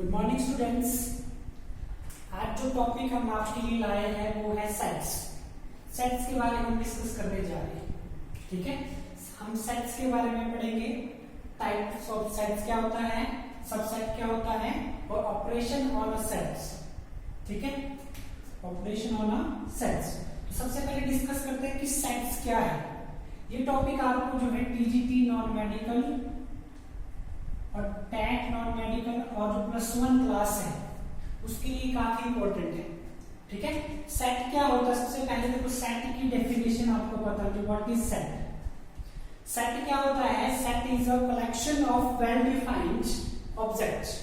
Good morning students. आज जो topic हम आपके लिए लाए हैं वो है सेट्स। सेट्स के बारे में हम डिस्कस करने जा रहे हैं। ठीक है, हम सेट्स के बारे में पढ़ेंगे। टाइप्स ऑफ सेट्स क्या होता है, सबसेट क्या होता है और ऑपरेशन ऑन अ सेट्स। ठीक है, ऑपरेशन ऑन अ सेट्स। तो सबसे पहले डिस्कस करते हैं कि सेट्स क्या है। ये टॉपिक आपको जो है टीजीटी नॉन मेडिकल और टेट नॉन मेडिकल और जो +1 क्लास है उसके लिए काफी इंपॉर्टेंट है। ठीक है, सेट क्या होता है, सबसे पहले देखो सेट की डेफिनेशन आपको पता है। What is set? सेट क्या होता है? Set is a collection of well defined objects.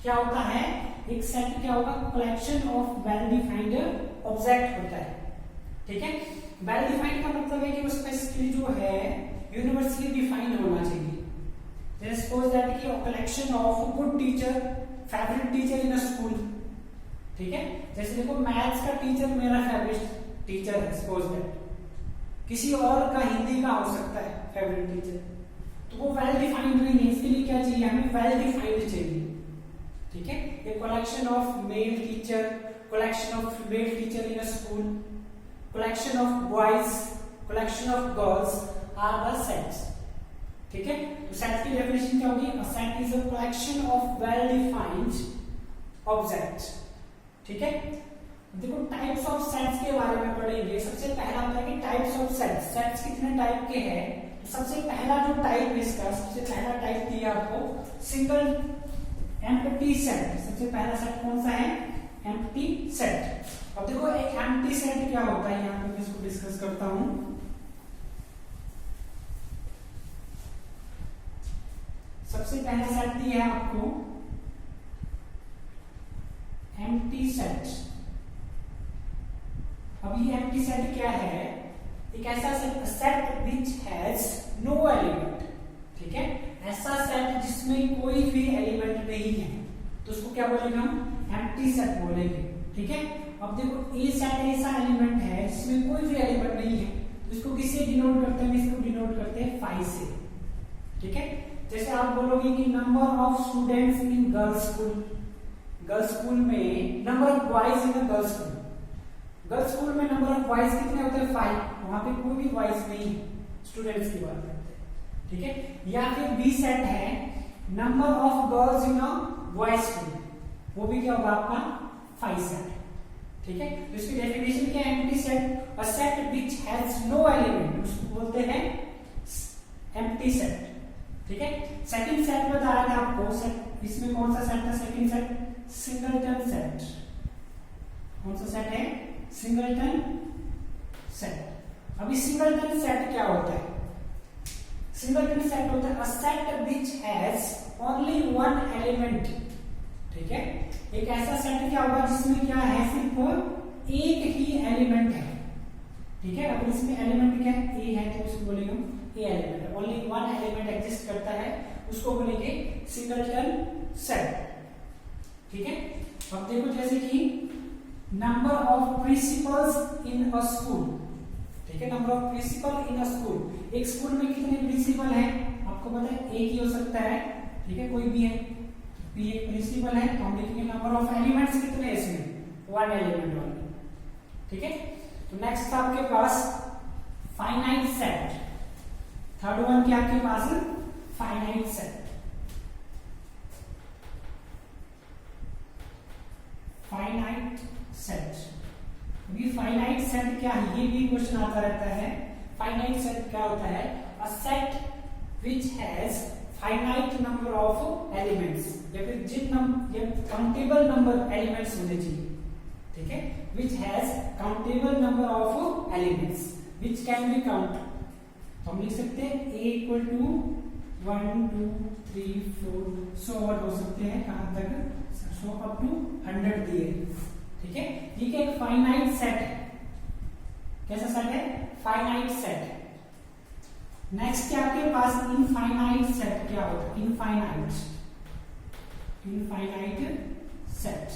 क्या होता है? एक सेट क्या होगा? Collection of well defined object होता है। ठीक है, वेल डिफाइंड का मतलब है कि वो स्पेसिफिकली जो है यूनिवर्सली डिफाइंड होना चाहिए। Suppose that कि a collection of good teacher, favorite teacher in a school। ठीक है, जैसे देखो मैथ्स का टीचर मेरा फेवरेट टीचर है, सपोज दैट किसी और का हिंदी का हो सकता है फेवरेट टीचर, तो वो वेल डिफाइंड नहीं है। इसके लिए क्या चाहिए हमें? वेल डिफाइंड चाहिए। ठीक है, ये collection of male teacher, collection of female teacher in a school, collection of boys, collection of girls are the sets. ठीक है, तो सेट की डेफिनेशन क्या होगी? A set is a collection of well defined objects. ठीक है, देखो types of sets के बारे में पढ़ेंगे। सबसे पहला होता है कि टाइप्स ऑफ सेट्स। सेट्स कितने टाइप के हैं? तो सबसे पहला जो टाइप है इसका, सबसे पहला टाइप दिया आपको सिंगल एम्प्टी सेट। सबसे पहला सेट कौन सा है? Empty set. अब देखो एक एम्प्टी सेट क्या होता है, यहाँ पे मैं इसको डिस्कस करता हूं। सबसे पहला सेट दिया है आपको एम्प्टी सेट। अब ये एम्प्टी सेट क्या है? एक ऐसा set which has no element. ठीक है, ऐसा सेट जिसमें कोई भी एलिमेंट नहीं है तो उसको क्या बोलेंगे हम? एम्प्टी सेट बोलेंगे। ठीक है, अब देखो ए सेट ऐसा एलिमेंट है जिसमें कोई भी एलिमेंट नहीं है तो इसको किससे डिनोट करते हैं? इसको डिनोट करते हैं 5 से। ठीक है, जैसे आप बोलोगे कि number of students in girls school. Girls school में number of boys in girls school. Girls school में नंबर ऑफ बॉयज कितने होते हैं? 5। वहां पे कोई भी बॉयज नहीं है, स्टूडेंट्स की बात करते हैं। ठीक है, या फिर बी सेट है number of girls in boys school, वो भी क्या होगा आपका? 5 सेट। ठीक है, तो इसकी डेफिनेशन क्या है? Empty set, a set which has no element, उसको बोलते हैं एम्प्टी सेट। ठीक है, सेकंड सेट बताया था आपको। सेट इसमें कौन सा सेट था? Second set singleton set. कौन सा सेट है? Singleton set. अभी सिंगलटन सेट क्या होता है? सिंगलटन सेट होता है अ set which has only one element. ठीक है, एक ऐसा सेट क्या होगा जिसमें क्या है? सिर्फ एक ही एलिमेंट है। ठीक है, अगर इसमें एलिमेंट क्या है? ए है तो उसको बोलेंगे A element. Only one element exist करता है, उसको बोलेंगे सिंगलटन सेट। ठीक है, अब देखो जैसे कि number of principals in a school. ठीक है, number of principal in a school. एक स्कूल में कितने प्रिंसिपल हैं? आपको पता है एक ही हो सकता है। ठीक है, कोई भी है, भी एक प्रिंसिपल है तो हम लिखेंगे नंबर ऑफ एलिमेंट्स कितने हैं इसमें? 1 एलिमेंट वाले। ठीक है, तो नेक्स्ट आपके पास फाइनाइट सेट। थर्ड वन क्या आपके पास? Finite set. Finite set. ये फाइनाइट सेट क्या है? ये भी क्वेश्चन आता रहता है। फाइनाइट सेट क्या होता है? अ set which has finite number of elements, या फिर काउंटेबल नंबर एलिमेंट्स होने चाहिए। ठीक है, which has countable number of elements which can be count. तो हम लिख सकते हैं a इक्वल टू 1 2 3 4 100 और हो सकते हैं कहां तक? 100 अप टू 100 दिए। ठीक है, ये क्या एक फाइनाइट सेट है। कैसा सेट है? फाइनाइट सेट है। नेक्स्ट क्या आपके पास? इनफाइनाइट सेट क्या होता है? Infinite set.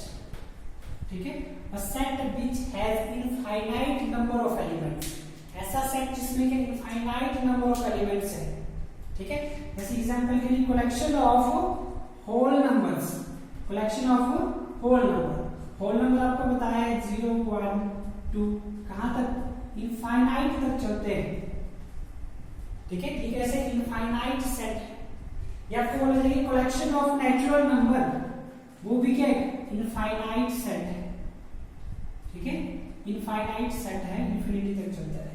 ठीक है, अ set which has infinite number of elements. ऐसा सेट जिसमें कि इनफाइनाइट नंबर ऑफ एलिमेंट्स है। ठीक है, जैसे एग्जांपल के लिए collection of whole numbers. Collection of whole number. Whole number आपको बताया है 0 1 2 कहां तक, इनफाइनाइट तक चलते हैं। ठीक है, ठीक है, ऐसे इनफाइनाइट सेट या आपको बोला जाएगा कलेक्शन ऑफ नेचुरल नंबर, वो भी क्या है, इनफाइनाइट सेट है। ठीक है, इनफाइनाइट सेट है, इंफिनिटी तक चलता है।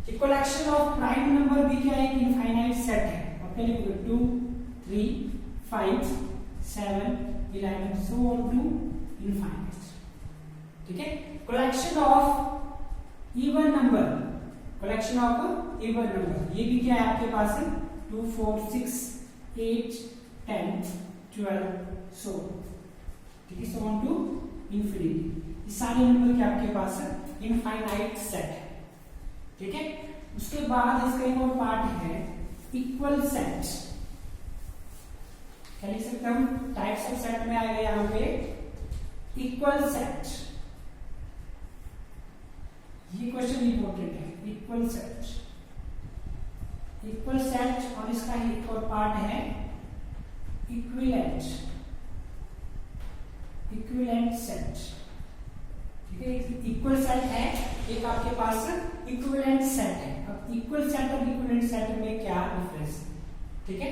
ये कलेक्शन ऑफ प्राइम नंबर भी क्या है, इनफाइनाइट सेट है। अपने लिखोगे 2 3 5 7 11 सो ऑन टू इनफाइनाइट। ठीक है, collection of even number, collection of even number, ये भी क्या है आपके पास है 2 4 6 8 10 12 सो। ठीक है, सो ऑन टू इंफिनिटी। ये सारे नंबर के आपके पास है इनफाइनाइट सेट है। ठीक है, उसके बाद इसका एक और पार्ट है इक्वल सेट। क्या लिख सकते हम, टाइप्स ऑफ सेट में आएगा यहां पे इक्वल सेट। ये क्वेश्चन इंपॉर्टेंट है, इक्वल सेट। इक्वल सेट और इसका एक और पार्ट है इक्विवेलेंट, इक्विवेलेंट सेट। ठीक है, इक्वल सेट है एक आपके पास, इक्विवेलेंट सेट है। अब इक्वल सेट और इक्विवेलेंट सेट में क्या डिफरेंस है? ठीक है,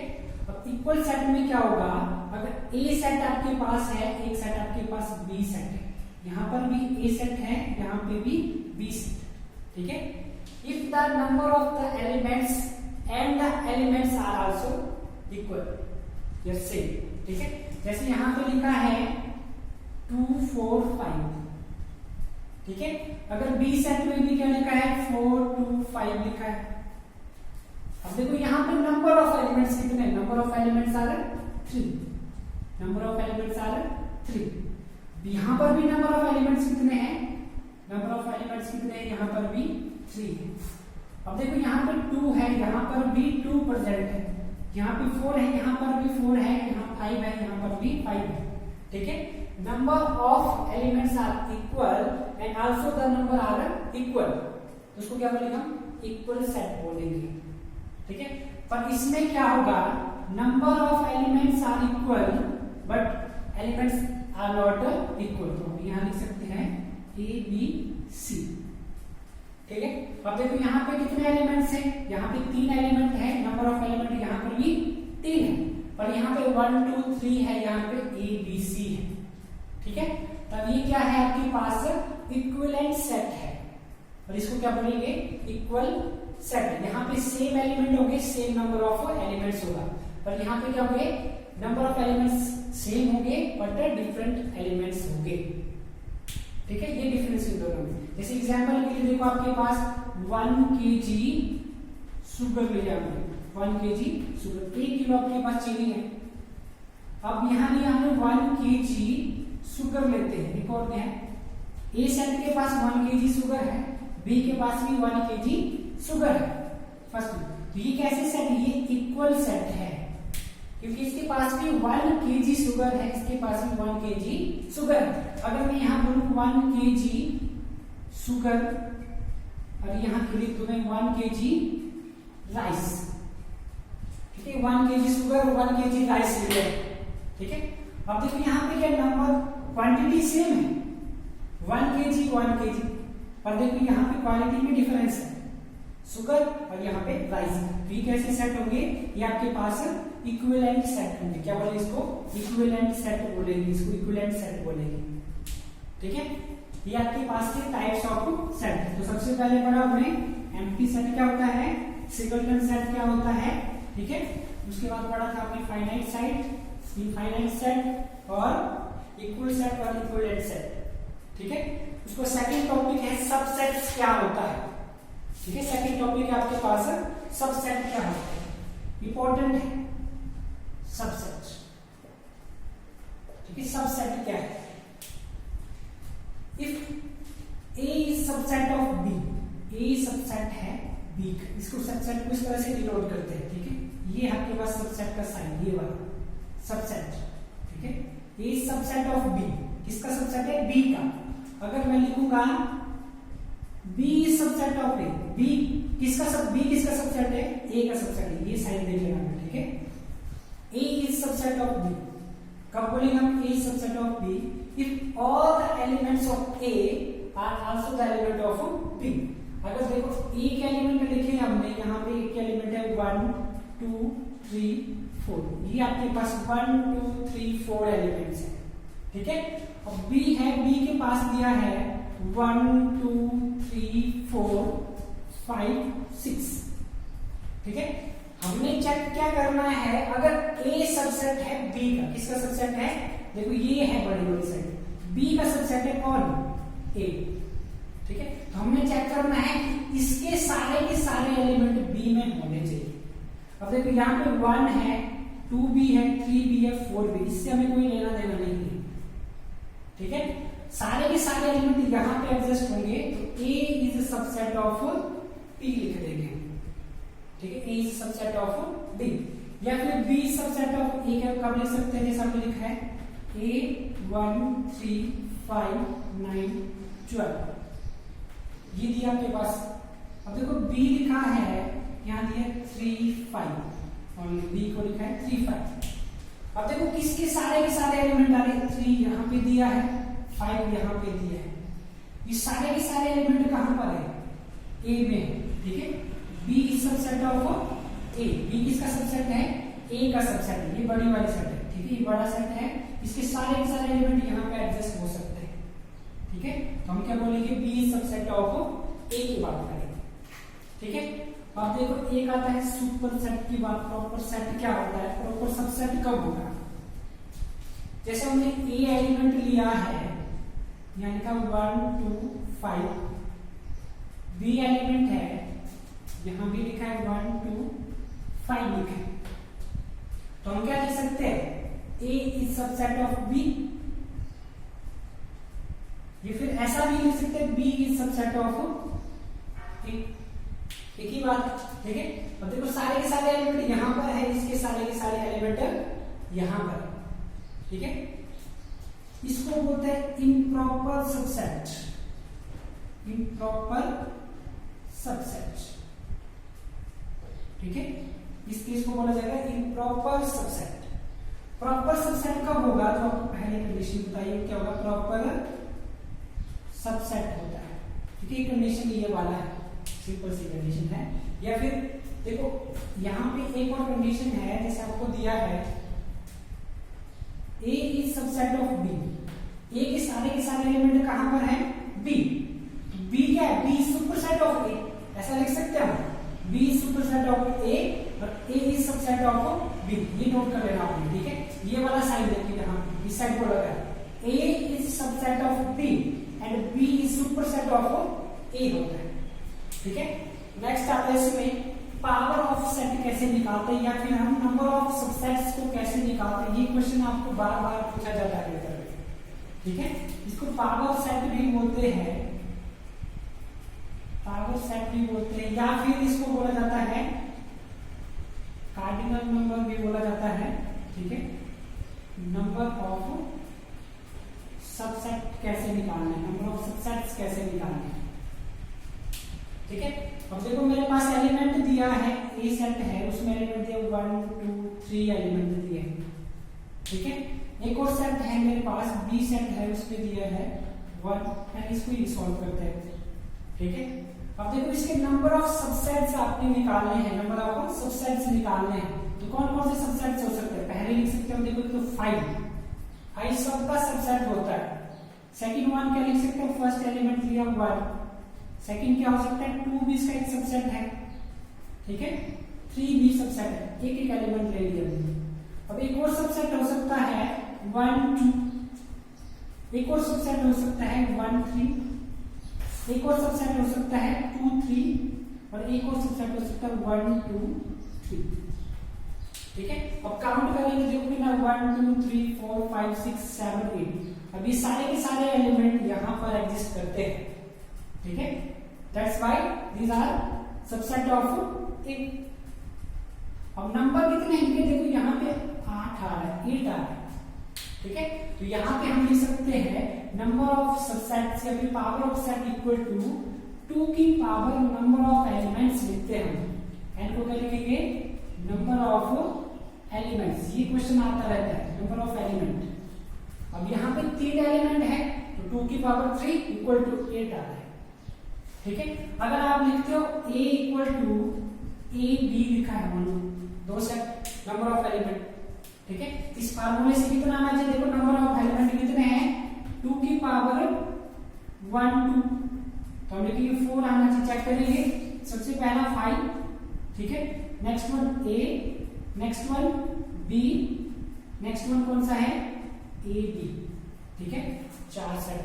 अब इक्वल सेट में क्या होगा, अगर ए सेट आपके पास है, एक सेट आपके पास बी सेट है, यहां पर भी ए सेट है, यहां पे भी बी सेट। ठीक है, if the number of the elements and the elements are also equal, yes same. ठीक है, जैसे यहां पे लिखा है 2 4 5। ठीक है, अगर बी सेट में भी क्या लिखा है 4 2 5 लिखा है। अब देखो यहां पे नंबर ऑफ एलिमेंट्स कितने, number of elements are 3, number of elements are 3। यहां पर भी नंबर ऑफ एलिमेंट्स कितने हैं, नंबर ऑफ एलिमेंट्स कितने हैं, यहां पर भी 3 है। अब देखो यहां पर 2 है, यहां पर भी 2 प्रेजेंट है, यहां पे 4 है, यहां पर भी 4 है, यहां 5 है, यहां पर भी 5 है। ठीक है, number of elements are equal and also the number are equal, तो उसको क्या बोलेंगे हम, इक्वल सेट बोलेंगे। ठीक है, पर इसमें क्या होगा, number of elements are equal but elements are not equal. तो यहां लिख सकते हैं ए बी सी। ठीक है, अब देखो यहां पे कितने एलिमेंट्स हैं, यहां पे 3 एलिमेंट है, नंबर ऑफ एलिमेंट यहां पर भी 3 है, पर यहां पे 1 2 3 है, यहां पे ए बी सी है। ठीक है, तब ये क्या है आपके पास, इक्विवेलेंट सेट है, और इसको क्या बोलेंगे, इक्वल सेट। यहाँ पे सेम एलिमेंट होंगे, सेम नंबर ऑफ एलिमेंट्स होगा, पर यहाँ पे क्या होंगे, नंबर ऑफ एलिमेंट्स सेम होंगे बट डिफरेंट एलिमेंट्स होंगे। ठीक है, ये डिफरेंस इन दोनों में। जैसे एग्जांपल के लिए देखो आपके पास 1 kg शुगर ले जाओगे, 1 kg शुगर, 1 किलो आपके पास चीनी है। अब यहाँ लिया हमने 1 kg शुगर लेते हैं, एक और क्या है, ए सेट के पास 1 kg शुगर है, बी के पास भी 1 kg शुगर है फर्स्ट। तो ये कैसे सेट है, ये इक्वल सेट है, क्योंकि इसके पास भी 1 kg शुगर है, इसके पास भी 1 kg शुगर है। अगर मैं यहाँ बोलूं 1 kg शुगर और यहाँ लिख दूं मैं 1 kg राइस। ठीक है, 1 kg शुगर 1 kg राइस लिया। ठीक है, अब देखो यहाँ पे क्या नंबर, क्वांटिटी सेम है, 1 kg, पर देखो यहाँ पे क्वालिटी में डिफरेंस है, शुगर और यहाँ पे राइस। तो ये कैसे सेट होंगे, ये आपके पास इक्विवेलेंट सेट होंगे। क्या बोले इसको, इक्विवेलेंट सेट बोलेंगे, इसको इक्विवेलेंट सेट बोलेंगे। ठीक है, ये आपके पास के टाइप्स ऑफ सेट। तो सबसे पहले पढ़ा हमने एम्प्टी सेट क्या होता है, सिंगलटन सेट क्या होता है। ठीक है, उसके बाद पढ़ा था आपने फाइनाइट सेट, इनफाइनाइट सेट और इक्वल सेट और इक्विवेलेंट सेट। ठीक है, उसको सेकंड टॉपिक है सबसेट्स क्या होता है। ठीक है, सेकंड टॉपिक है आपके पास सबसेट क्या होता है, इंपॉर्टेंट है सबसेट। ठीक है, सबसेट क्या है, if A is subset of B, A subset है बी, इसको सबसेट को इस तरह से डिनोट करते हैं। ठीक है, ये आपके पास सबसेट का साइन, ये वाला सबसेट। ठीक है, ए सबसेट ऑफ बी, किसका सबसेट है, बी का। अगर मैं लिखूंगा B subset of A, B किसका सबसेट है, ए का सबसेट है, ये साइन देख लेना। ठीक है, A is subset of B, कब बोलेंगे हम A subset of B? If all the elements of A are also the element of B. अगर देखो ए के एलिमेंट लिखे हमने, यहाँ पे ए के एलिमेंट है 1 2 3 4, ये आपके पास 1 2 3 4 एलिमेंट्स है, ठीक है। अब बी है, बी के पास दिया है 1 2 3 4 5 6, ठीक है। हमने चेक क्या करना है, अगर ए सबसेट है बी का, किसका सबसेट है? देखो ये है बड़ी बड़ी सेट, बी का सबसेट है कौन? ए, ठीक है। तो हमने चेक करना है कि इसके सारे के सारे एलिमेंट बी में होने चाहिए। अब देखो यहाँ पे 1 है, 2b है, 3b है, 4b, इससे हमें कोई लेना देना नहीं है, ठीक है। सारे के सारे एलिमेंट यहाँ पे एडजस्ट होंगे, तो a is subset of p लिख देंगे, ठीक है। a is subset of b, या फिर b सबसेट ऑफ a क्या कब लिख सकते हैं? जैसे हमने लिखा है a 1 3 5 9 12, ये दिया आपके पास। अब देखो b लिखा है, यहाँ दिया 3 5 और b को लिखा है 3 5। अब देखो किसके सारे के सारे एलिमेंट डाले, 3 यहाँ पे दिया है, 5 यहाँ पे दिया है, ये सारे के सारे एलिमेंट कहाँ पर है? a में है, ठीक है। b is subset of a, b किसका सबसेट है? a का सबसेट है, ये बड़ी वाली सेट है, ठीक है, ये बड़ा सेट है, इसके सारे के सारे एलिमेंट यहाँ पे एडजस्ट हो सकते हैं, ठीक है। तो हम क्या बोलेंगे? b is subset of a की बात करेंगे, ठीक है। अब देखो एक आता है सुपर सेट की बात। प्रॉपर सेट क्या होता है? प्रॉपर सबसेट कब होगा? जैसे हमने a एलिमेंट लिया है, यानी का 1 2 5, b एलिमेंट है, यहां भी लिखा है 1 2 5 लिखा है, तो हम क्या लिख सकते हैं? a is subset of b, ये फिर ऐसा भी लिख सकते हैं b is subset of a, एक ही बात, ठीक है। अब देखो सारे के सारे एलिमेंट यहां पर है, इसके सारे के सारे एलिमेंट यहां पर, ठीक है। इसको बोलते हैं इम्प्रॉपर सबसेट, इम्प्रॉपर सबसेट, ठीक है। इस केस को बोला जाएगा इम्प्रॉपर सबसेट। प्रॉपर सबसेट कब होगा? तो आपको पहले कंडीशन बताइए क्या होगा? प्रॉपर सबसेट होता है, ठीक है। कंडीशन ये वाला है, सिंपल सी कंडीशन है। या फिर देखो यहाँ पे एक और कंडीशन है, जैसे आपको दिया है a is subset of b, a के सारे एलिमेंट कहां पर है? b, b क्या है? b सुपरसेट ऑफ a, ऐसा लिख सकते हैं हम, b सुपरसेट ऑफ a और a is subset of b, ये नोट कर लेना आपने, ठीक है। ये वाला साइन देखिए यहाँ इस साइड को लगा है, a is subset of b and b is superset of a होता है, ठीक है। नेक्स्ट आता है इसमें पावर ऑफ सेट कैसे निकालते हैं, या फिर हम नंबर ऑफ सबसेट्स को कैसे निकालते हैं। ये क्वेश्चन आपको बार बार पूछा जाता है पेपर में, ठीक है। इसको पावर सेट भी बोलते हैं, पावर सेट भी बोलते हैं, या फिर इसको बोला जाता है कार्डिनल नंबर भी बोला जाता है, ठीक है। नंबर ऑफ सबसेट कैसे निकालना है, नंबर ऑफ सबसेट्स कैसे निकालना है, ठीक है। अब देखो मेरे पास एलिमेंट दिया है, ए सेट है, उसमें एलिमेंट दिया 1 2 3 एलिमेंट दिए हैं, ठीक है। एक और सेट है मेरे पास, बी सेट है, उसमें दिया है 1, एंड इसको ही सॉल्व करते हैं, ठीक है। अब देखो इसके नंबर ऑफ सबसेट्स आपने निकालने हैं, नंबर ऑफ सबसेट्स निकालने हैं, तो कौन कौन से सबसेट्स हो सकते हैं? पहले लिख सकते हैं, देखो तो 5 सबका सबसेट होता है। सेकंड वन क्या लिख सकते हैं? फर्स्ट एलिमेंट लिया 1, सेकंड क्या हो सकता है? 2 भी इसका एक सबसेट है, ठीक है। 3 भी सबसेट है, एक एक एलिमेंट ले लिया हमने। अब एक और सबसेट हो सकता है 1 2, एक और सबसेट हो सकता है 1 3, एक और सबसेट हो सकता है 2 3, और एक और सबसेट हो सकता है 1 2 3, ठीक है। अब काउंट करेंगे, देखो ना 1 2 3 4 5 6 7 8, अब ये सारे के सारे एलिमेंट यहाँ पर एग्जिस्ट करते हैं, ठीक है। That's why these are subset of A. अब नंबर कितने हैं? देखो यहाँ पे 8 आ रहा है, 8 आ रहा है, ठीक है। तो यहाँ पे हम लिख सकते हैं नंबर ऑफ सबसेट्स या फिर power of set equal to 2 की पावर नंबर ऑफ एलिमेंट्स लिखते हैं हम। एन को क्या लिखेंगे? Number of elements. ये क्वेश्चन आता रहता है, नंबर ऑफ एलिमेंट। अब यहाँ पे 3 एलिमेंट है तो 2 की पावर 3 इक्वल टू 8 आ रहा है, ठीक है। अगर आप लिखते हो a equal to A B लिखा है, दो सेट नंबर ऑफ एलिमेंट, ठीक है। इस फार्मूले से कितना आना चाहिए, देखो नंबर ऑफ एलिमेंट कितने हैं, 2 की पावर 1 2, तो हम लिखेंगे 4 आना चाहिए, चेक करेंगे। सबसे पहला 5, ठीक है, next one a, next one b, next one कौन सा है a b, ठीक है, 4 सेट,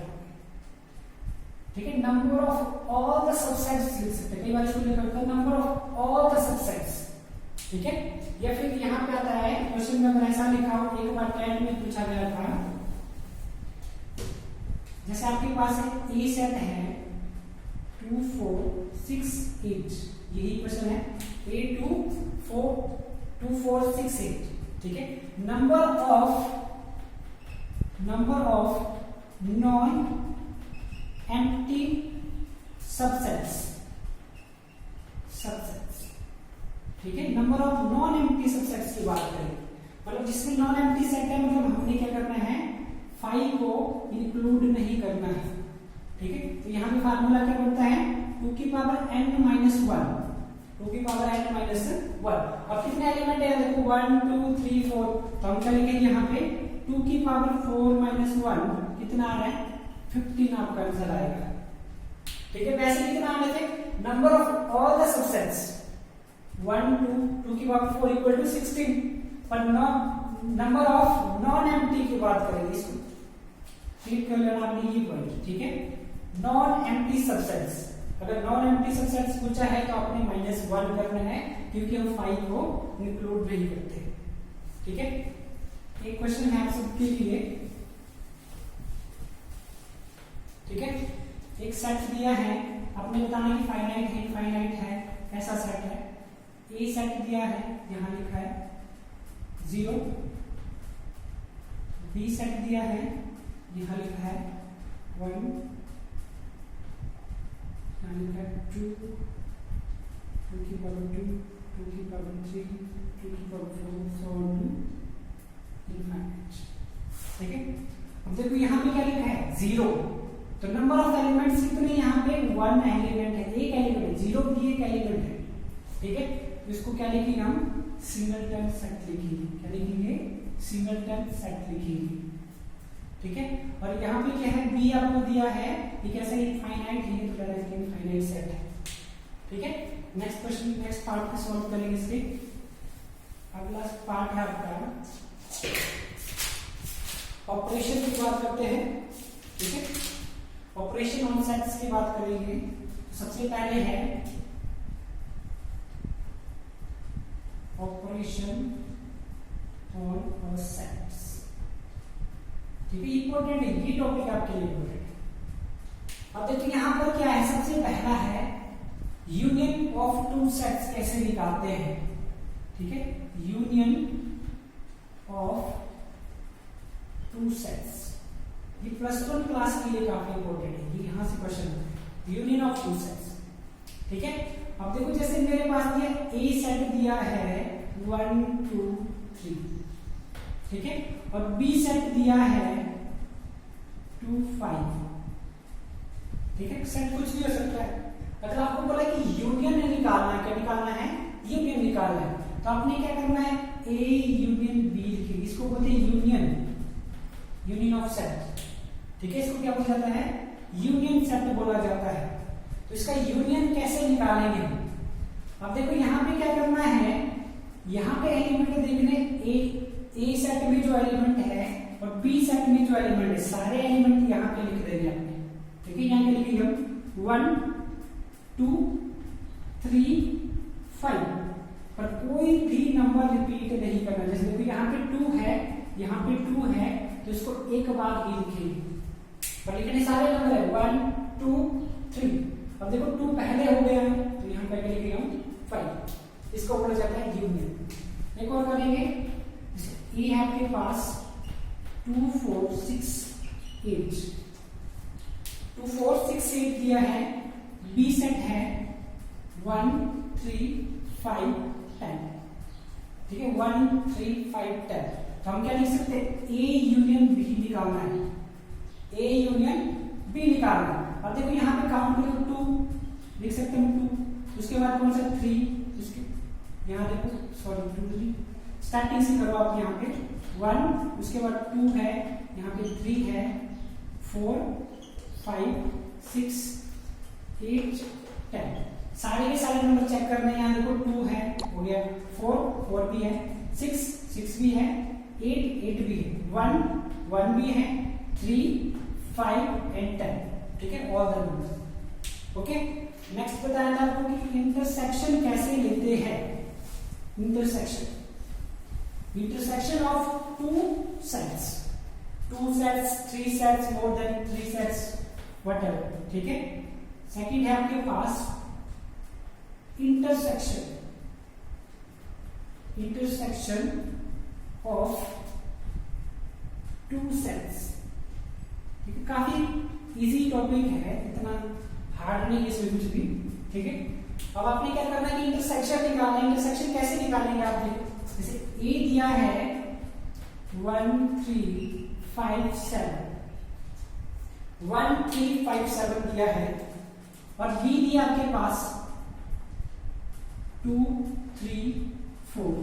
ठीक है। Number of all the subsets लिख सकते हैं, कई बार इसको लिखा होता है number of all the subsets, ठीक है। या फिर यहाँ पे आता है क्वेश्चन में अगर ऐसा लिखा हो, एक बार टेट में पूछा गया था, जैसे आपके पास ए सेट है 2 4 6 8, यही क्वेश्चन है a 2 4 6 8, ठीक है। Number of non empty subsets, ठीक है। Number of non empty subsets की बात करें, मतलब जिसमें नॉन एम्प्टी सेट है, मतलब हमने क्या करना है 5 को इंक्लूड नहीं करना है, ठीक है। तो यहाँ पे फार्मूला क्या बनता है 2 की पावर n माइनस 1, 2 की पावर n माइनस 1। अब कितने एलिमेंट है देखो 1 2 3 4, तो हम क्या लिखेंगे यहाँ पे 2 की पावर 4 माइनस 1 कितना आ रहा है 15 आपका आंसर आएगा, ठीक है। वैसे कितना आने थे number of all the subsets 1 2 की पावर 4 इक्वल टू 16, पर नंबर ऑफ नॉन एम्प्टी की बात करेंगे, इसको क्लिक कर लेना आपने ये पॉइंट, ठीक है। नॉन एम्प्टी सबसेट्स, अगर नॉन एम्प्टी सबसेट्स पूछा है तो आपने -1 करना है, क्योंकि हम 5 को इंक्लूड नहीं करते, ठीक है। एक क्वेश्चन है आप सबके लिए, ठीक है। एक सेट दिया है, आपने बताना कि फाइनाइट है इनफाइनाइट है, ऐसा सेट है। ए सेट दिया है, यहां लिखा है 0, बी सेट दिया है, यहां लिखा है 1, यहां लिखा है 2 की पावर 2 की पावर 3 2 की power 4 so on to infinite, ठीक है। अब देखो यहाँ पे क्या लिखा है 0, तो नंबर ऑफ एलिमेंट्स कितने यहाँ पे 1 एलिमेंट है, एक एलिमेंट है, 0 भी एक एलिमेंट है, ठीक है। तो इसको क्या लिखेंगे हम सिंगलटन सेट लिखेंगे, क्या लिखेंगे सिंगलटन सेट लिखेंगे, ठीक है। और यहाँ पे क्या है बी आपको दिया है, ये कैसा इनफाइनाइट है, तो डायरेक्ट इनफाइनाइट सेट है, ठीक है। नेक्स्ट क्वेश्चन नेक्स्ट पार्ट को सॉल्व करेंगे इसके। अगला पार्ट है आपका ऑपरेशन की बात करते हैं, ठीक है। ऑपरेशन ऑन सेट्स की बात करेंगे। सबसे पहले है ऑपरेशन ऑन सेट्स, ठीक है। इंपॉर्टेंट है ये टॉपिक आपके लिए इंपॉर्टेंट है। अब देखिए यहां पर क्या है, सबसे पहला है यूनियन ऑफ 2 सेट्स कैसे निकालते हैं, ठीक है। यूनियन ऑफ 2 सेट्स, ये +1 क्लास के लिए काफी इंपॉर्टेंट है, ये यहां से क्वेश्चन है यूनियन ऑफ 2 सेट्स, ठीक है। अब देखो जैसे मेरे पास दिया ए सेट दिया है 1 2 3, ठीक है, और बी सेट दिया है 2 5, ठीक है। सेट कुछ भी हो सकता है। अगर आपको बोला कि यूनियन निकालना है, क्या निकालना है यूनियन निकालना है, तो आपने क्या करना है ए यूनियन बी लिखिए, इसको बोलते हैं यूनियन ऑफ सेट, ठीक है। इसको क्या बोला जाता है यूनियन सेट बोला जाता है। तो इसका यूनियन कैसे निकालेंगे हम, अब देखो यहाँ पे क्या करना है, यहाँ पे एलिमेंट देखने ए सेट में जो एलिमेंट है और बी सेट में जो एलिमेंट है, सारे एलिमेंट यहाँ पे लिख देंगे आपने, ठीक है। यहाँ पे लिखेंगे हम 1 2 3 5, पर कोई भी नंबर रिपीट नहीं करना। जैसे देखो यहाँ पे 2 है, यहाँ पे 2 है, तो इसको एक बार ही लिखेंगे, पर लिखने सारे नंबर है 1 2 3। अब देखो 2 पहले हो गया है, तो यहाँ पे लिखेंगे हम 5, इसको बोला जाता है यूनियन। एक और करेंगे, ए है आपके पास 2 4 6 8, 2 4 6 8 दिया है, बी सेट है 1 3 5 10, ठीक है, 1 3 5 10। तो हम क्या लिख सकते हैं, ए यूनियन बी निकालना है, ए यूनियन बी निकालना है। अब देखो यहाँ पे काउंट करो 2 लिख सकते हैं 2, उसके बाद कौन सा 3, उसके यहाँ देखो सॉरी 2 3 स्टार्टिंग से करो आप, यहाँ पे 1, उसके बाद 2 है, यहाँ पे 3 है, 4 5 6 8 10, सारे के सारे नंबर चेक करने हैं। यहाँ देखो 2 है, हो गया, 4 भी है, 6 भी है, 8 भी है, 1 भी है, 3 5 एंड 10, ठीक है, all the numbers. Okay, next बताया था आपको कि इंटरसेक्शन कैसे लेते हैं। Intersection of 2 sets, 2 sets, 3 sets, more than 3 sets, whatever, ठीक है। सेकंड है आपके पास इंटरसेक्शन ऑफ 2 सेट्स, काफी इजी टॉपिक है, इतना हार्ड नहीं है इसमें कुछ भी, ठीक है। अब आपने क्या करना है कि इंटरसेक्शन निकालना है। इंटरसेक्शन कैसे निकालेंगे आप देखो, जैसे ए दिया है 1 3 5 7, 1 3 5 7 दिया है, और बी दिया आपके पास 2 3 4,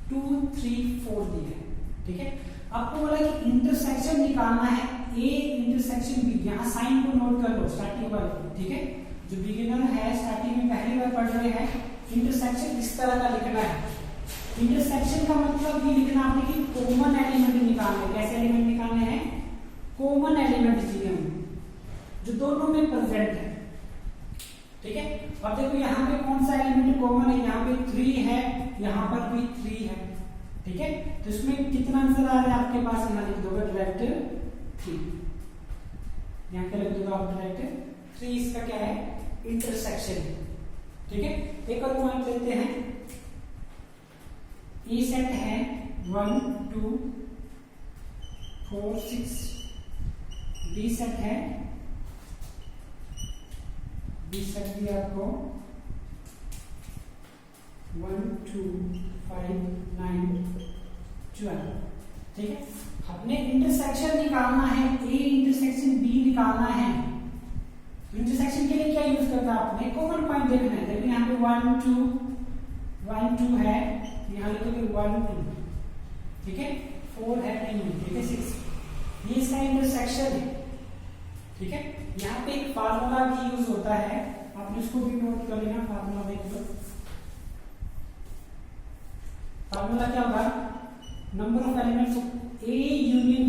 2 3 4 दिया है, ठीक है। आपको बोला कि इंटरसेक्शन निकालना है, ए इंटरसेक्शन बी, यहाँ साइन को नोट कर लो स्टार्टिंग वाले, ठीक है। जो बिगिनर है स्टार्टिंग में पहली बार पढ़ रहे हैं, इंटरसेक्शन इस तरह का लिखना है। इंटरसेक्शन का मतलब ये लिखना आपने कि कॉमन एलिमेंट निकालने। कैसे एलिमेंट निकालने हैं, कॉमन एलिमेंट चाहिए हमें जो दोनों में प्रेजेंट है, ठीक है। अब देखो यहाँ पे कौन सा एलिमेंट कॉमन है, यहाँ पे 3 है, यहाँ पर भी 3 है, ठीक है। तो इसमें कितना आंसर आ रहा है आपके पास, यहाँ लिख दोगे डायरेक्ट 3, यहाँ क्या लिख दोगे आप डायरेक्ट 3, इसका क्या है, इंटरसेक्शन है, ठीक है। एक और पॉइंट लेते हैं, ए सेट है 1 2 4 6, बी सेट है, बी सेट भी आपको 1 2 5 9 12, ठीक है। अपने इंटरसेक्शन निकालना है, ए इंटरसेक्शन बी निकालना है। इंटरसेक्शन के लिए क्या यूज करता है आपने, कॉमन पॉइंट देखना है। देखिए यहाँ पे 1 2 है, यहाँ लिखोगे 1 2, ठीक है, 4 है नहीं, ठीक है, 6, ये इसका इंटरसेक्शन है, ठीक है। यहाँ पे एक फार्मूला भी यूज होता है, आप इसको भी नोट कर लेना, फार्मूला देख लो। फार्मूला क्या होगा, number of elements of A union